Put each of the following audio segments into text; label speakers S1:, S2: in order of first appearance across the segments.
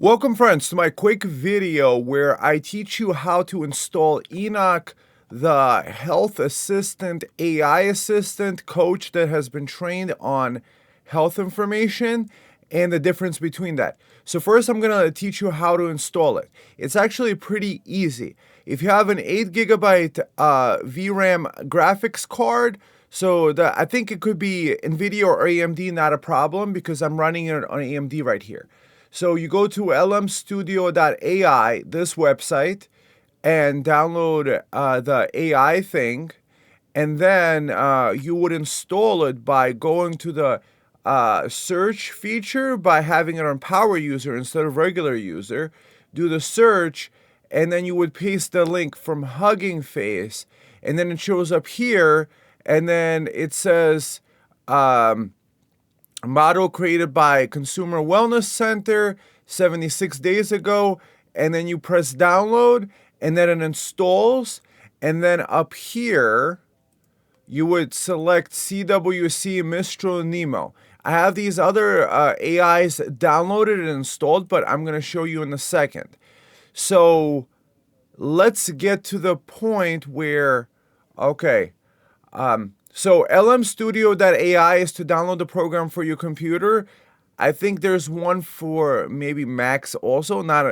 S1: Welcome friends to my quick video where I teach you how to install ENOCH, the Health Assistant AI Assistant coach that has been trained on health information and the difference between that. So first I'm going to teach you how to install it. It's actually pretty easy. If you have an 8 GB VRAM graphics card, I think it could be Nvidia or AMD, not a problem because I'm running it on AMD right here. So you go to LMStudio.ai, this website, and download the AI thing, and then you would install it by going to the search feature by having it on power user instead of regular user. Do the search, and then you would paste the link from HUGGINGFACE, and then it shows up here, and then it says model created by Consumer Wellness Center 76 days ago, and then you press download, and then it installs, and then up here you would select CWC, Mistral, Nemo. I have these other AIs downloaded and installed, but I'm going to show you in a second. So let's get to the point where, okay, so LMstudio.ai is to download the program for your computer. I think there's one for maybe Macs also. I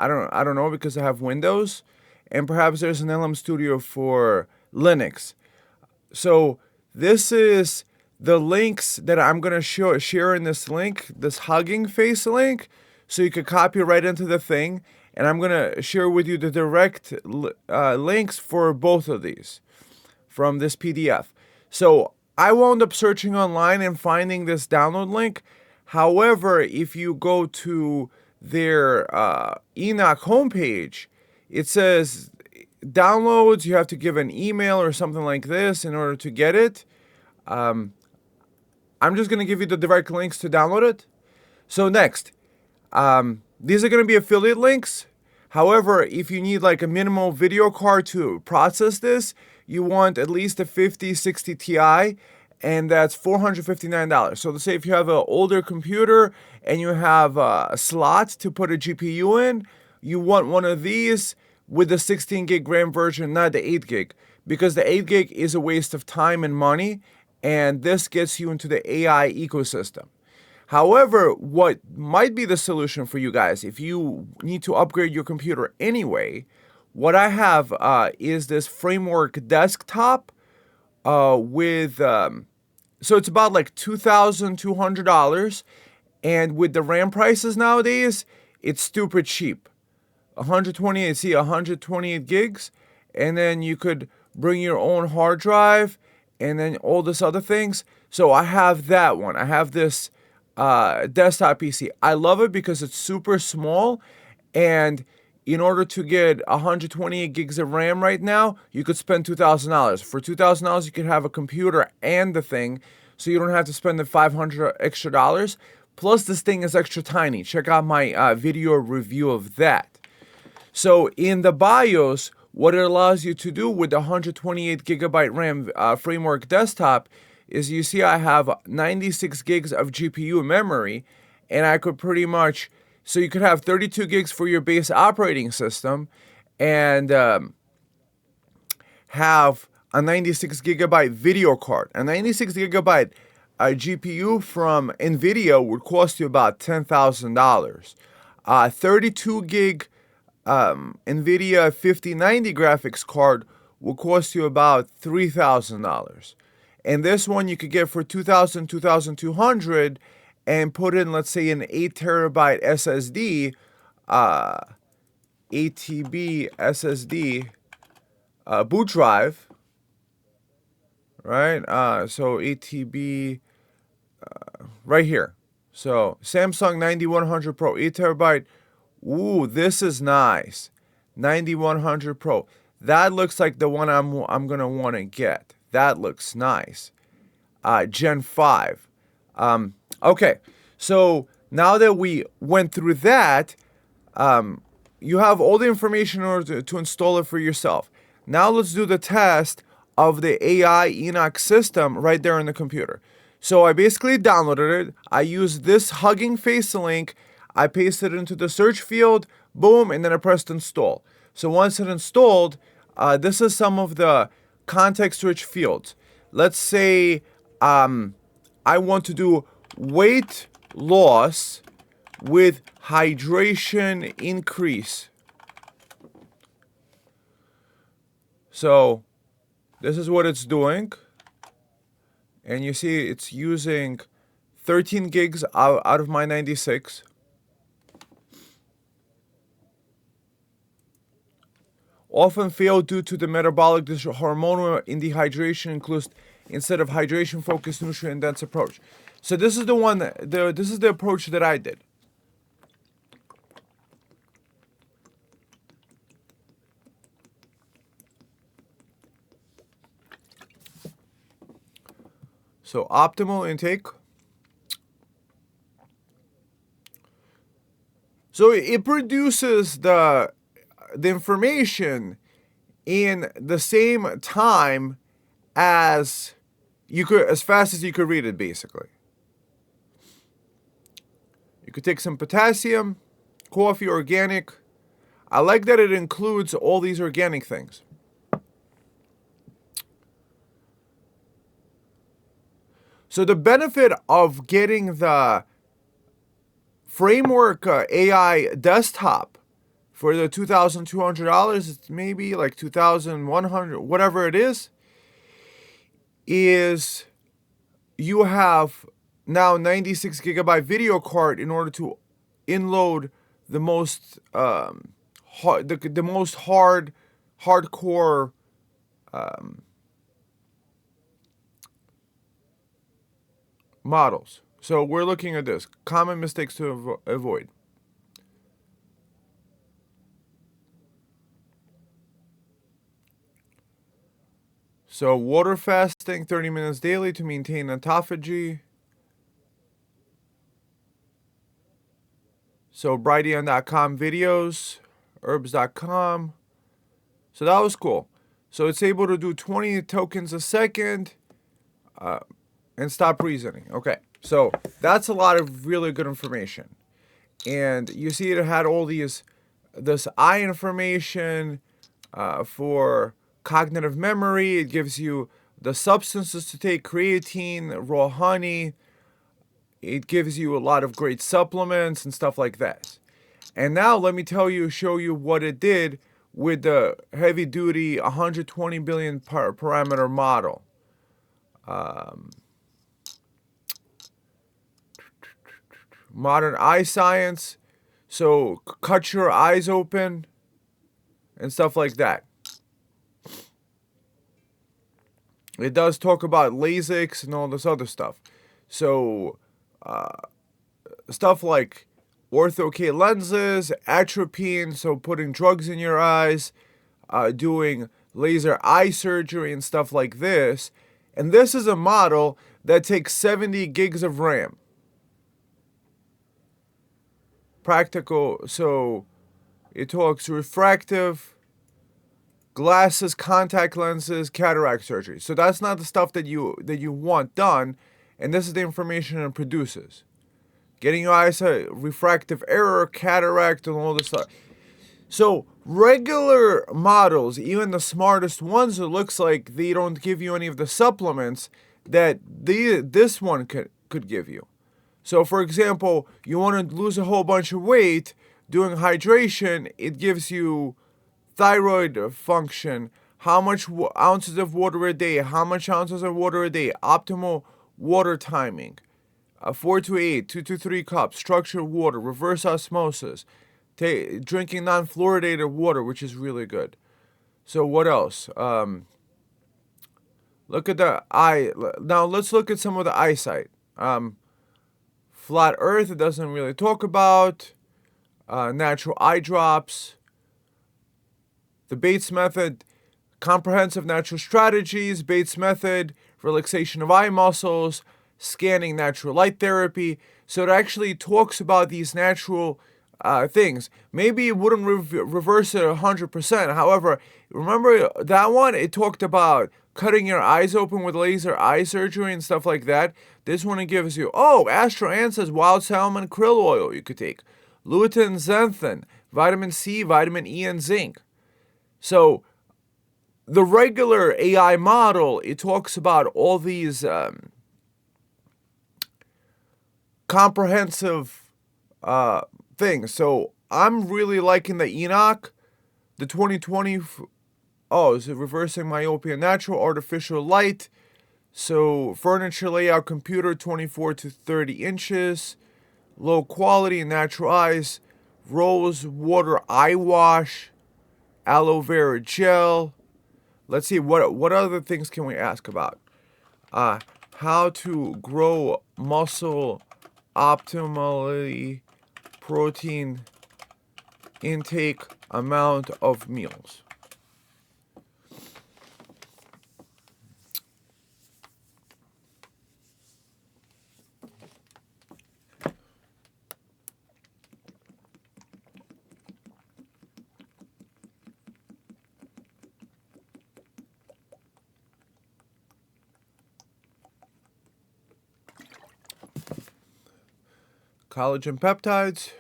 S1: don't know because I have Windows, and perhaps there's an LMstudio for Linux. So this is the links that I'm gonna share in this link, this HUGGINGFACE link, so you could copy right into the thing, and I'm gonna share with you the direct links for both of these from this PDF. So I wound up searching online and finding this download link. However, if you go to their ENOCH homepage, it says downloads, you have to give an email or something like this in order to get it. I'm just going to give you the direct links to download it. So next, these are going to be affiliate links. However, if you need like a minimal video card to process this, you want at least a 5060 Ti, and that's $459. So let's say if you have an older computer and you have a slot to put a GPU in, you want one of these with the 16 gig RAM version, not the 8 gig, because the 8 gig is a waste of time and money, and this gets you into the AI ecosystem. However, what might be the solution for you guys if you need to upgrade your computer anyway, what I have is this framework desktop with, so it's about like $2,200, and with the RAM prices nowadays, it's stupid cheap. 128 gigs, and then you could bring your own hard drive, and then all this other things. So I have that one. I have this desktop PC. I love it because it's super small, and in order to get 128 gigs of RAM right now, you could spend $2,000. For $2,000, you could have a computer and the thing, so you don't have to spend the $500 extra dollars. Plus, this thing is extra tiny. Check out my video review of that. So in the BIOS, what it allows you to do with the 128 gigabyte RAM framework desktop is, you see I have 96 gigs of GPU memory, and I could pretty much, so you could have 32 gigs for your base operating system and have a 96 gigabyte video card. A 96 gigabyte GPU from Nvidia would cost you about $10,000. 32 gig Nvidia 5090 graphics card will cost you about $3,000. And this one you could get for $2,000, $2,200, and put in, let's say, an 8 terabyte SSD, 8 TB SSD boot drive, right? So 8 TB right here. So Samsung 9100 Pro, 8 terabyte. Ooh, this is nice. 9100 Pro. That looks like the one I'm gonna want to get. That looks nice. Gen 5. Okay, so now that we went through that, you have all the information in order to install it for yourself. Now let's do the test of the AI ENOCH system right there on the computer. So I basically downloaded it. I used this HUGGINGFACE link. I pasted it into the search field, boom, and then I pressed install. So once it installed, this is some of the context-rich fields. Let's say I want to do weight loss with hydration increase. So this is what it's doing. And you see it's using 13 gigs out of my 96. Often fail due to the metabolic hormonal in dehydration includes instead of hydration focused nutrient dense approach. So this is the one this is the approach that I did. So optimal intake. So it produces the information in the same time as fast as you could read it, basically. You could take some potassium, coffee, organic. I like that it includes all these organic things. So the benefit of getting the framework AI desktop for the $2,200, it's maybe like $2,100, whatever it is you have now 96 gigabyte video card in order to inload the most hardcore models. So we're looking at this common mistakes to avoid. So water fasting 30 minutes daily to maintain autophagy. So Brighteon.com videos, herbs.com. So that was cool. So it's able to do 20 tokens a second and stop reasoning. Okay, so that's a lot of really good information. And you see it had all this eye information for cognitive memory. It gives you the substances to take, creatine, raw honey. It gives you a lot of great supplements and stuff like that. And now let me show you what it did with the heavy duty 120 billion parameter model. Modern eye science. So cut your eyes open and stuff like that. It does talk about LASIK and all this other stuff. So stuff like ortho-K lenses, atropine, so putting drugs in your eyes, doing laser eye surgery and stuff like this. And this is a model that takes 70 gigs of RAM. Practical, so it talks refractive, glasses, contact lenses, cataract surgery. So that's not the stuff that you want done, and this is the information it produces. Getting your eyes a refractive error, cataract, and all this stuff. So regular models, even the smartest ones, it looks like they don't give you any of the supplements that this one could give you. So for example, you want to lose a whole bunch of weight, doing hydration, it gives you thyroid function, how much ounces of water a day, how much ounces of water a day, optimal water timing, 4 to 8, 2 to 3 cups, structured water, reverse osmosis, drinking non-fluoridated water, which is really good. So what else? Look at the eye. Now let's look at some of the eyesight. Flat Earth, it doesn't really talk about. Natural eye drops. The Bates method, comprehensive natural strategies, Bates method, relaxation of eye muscles, scanning natural light therapy. So it actually talks about these natural things. Maybe it wouldn't reverse it 100%. However, remember that one? It talked about cutting your eyes open with laser eye surgery and stuff like that. This one it gives you, Astro Ann says wild salmon krill oil you could take. lutein and xanthan, vitamin C, vitamin E, and zinc. So the regular AI model, it talks about all these comprehensive things. So I'm really liking the ENOCH, the 2020. Oh, is it reversing myopia? Natural artificial light. So furniture layout, computer, 24 to 30 inches. Low quality, natural eyes. Rose water eye wash. Aloe vera gel. Let's see, what other things can we ask about? How to grow muscle optimally, protein intake, amount of meals. Collagen peptides.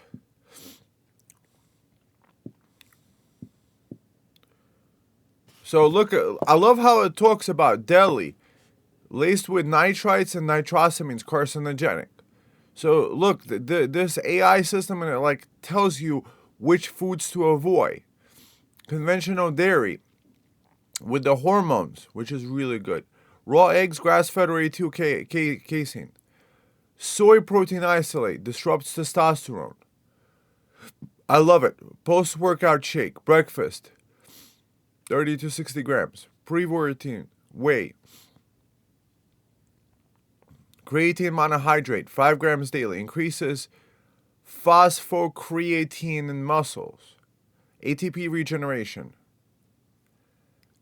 S1: So look, I love how it talks about deli, laced with nitrites and nitrosamines, carcinogenic. So look, this AI system, and it like tells you which foods to avoid. Conventional dairy with the hormones, which is really good. Raw eggs, grass-fed or A2 casein. Soy protein isolate disrupts testosterone. I love it. Post-workout shake, breakfast, 30 to 60 grams. Pre-workout whey. Creatine monohydrate, 5 grams daily. Increases phosphocreatine in muscles. ATP regeneration.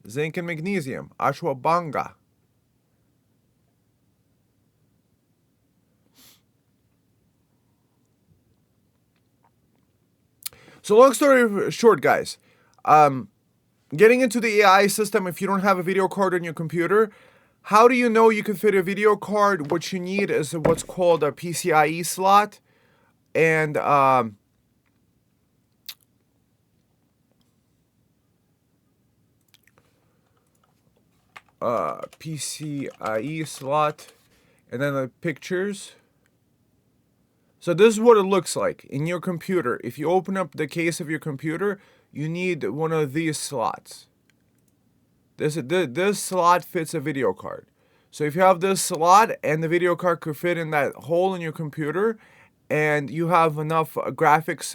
S1: Zinc and magnesium, ashwagandha. So long story short, guys, getting into the AI system, if you don't have a video card on your computer, how do you know you can fit a video card? What you need is what's called a PCIe slot, and PCIe slot, and then the pictures. So this is what it looks like in your computer. If you open up the case of your computer, you need one of these slots. This slot fits a video card. So if you have this slot and the video card could fit in that hole in your computer, and you have enough graphics,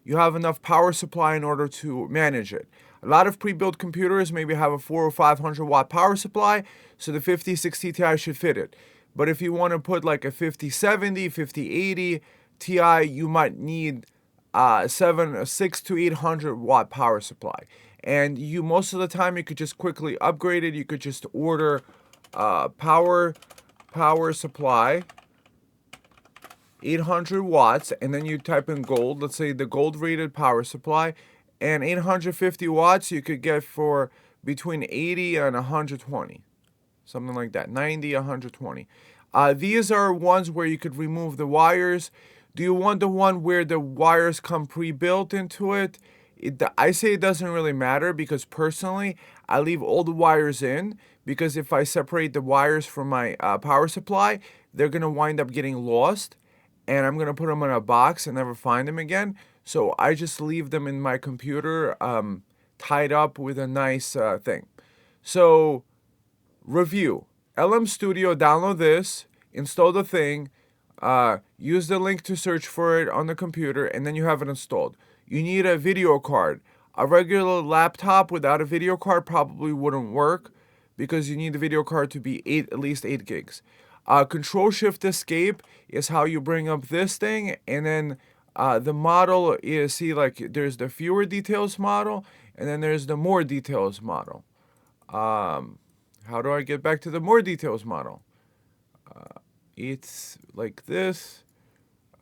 S1: you have enough power supply in order to manage it. A lot of pre-built computers maybe have a 400 or 500 watt power supply, so the 5060 Ti should fit it. But if you want to put like a 5070, 5080 Ti, you might need 6 to 800 watt power supply. And you, most of the time, you could just quickly upgrade it. You could just order power supply, 800 watts, and then you type in gold. Let's say the gold rated power supply, and 850 watts you could get for between 80 and 120. Something like that, 90, 120. These are ones where you could remove the wires. Do you want the one where the wires come pre-built into it? I say it doesn't really matter, because personally, I leave all the wires in, because if I separate the wires from my power supply, they're going to wind up getting lost, and I'm going to put them in a box and never find them again. So I just leave them in my computer tied up with a nice thing. So review. LMStudio, download this, install the thing, use the link to search for it on the computer, and then you have it installed. You need a video card. A regular laptop without a video card probably wouldn't work, because you need the video card to be at least 8 gigs. Control Shift Escape is how you bring up this thing, and then the model is, see, like there's the fewer details model, and then there's the more details model. How do I get back to the more details model? It's like this,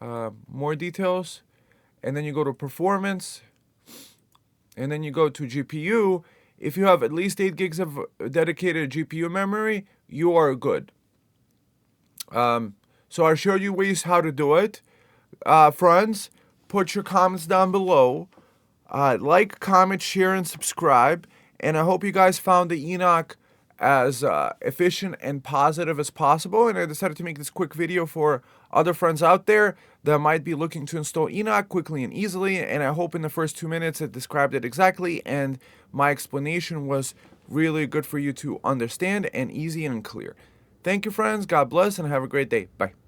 S1: more details, and then you go to performance, and then you go to GPU. If you have at least 8 gigs of dedicated GPU memory, you are good. So I showed you ways how to do it. Friends, put your comments down below. Like, comment, share, and subscribe. And I hope you guys found the ENOCH as efficient and positive as possible. And I decided to make this quick video for other friends out there that might be looking to install ENOCH quickly and easily. And I hope in the first 2 minutes I described it exactly, and my explanation was really good for you to understand and easy and clear. Thank you, friends. God bless, and have a great day. Bye.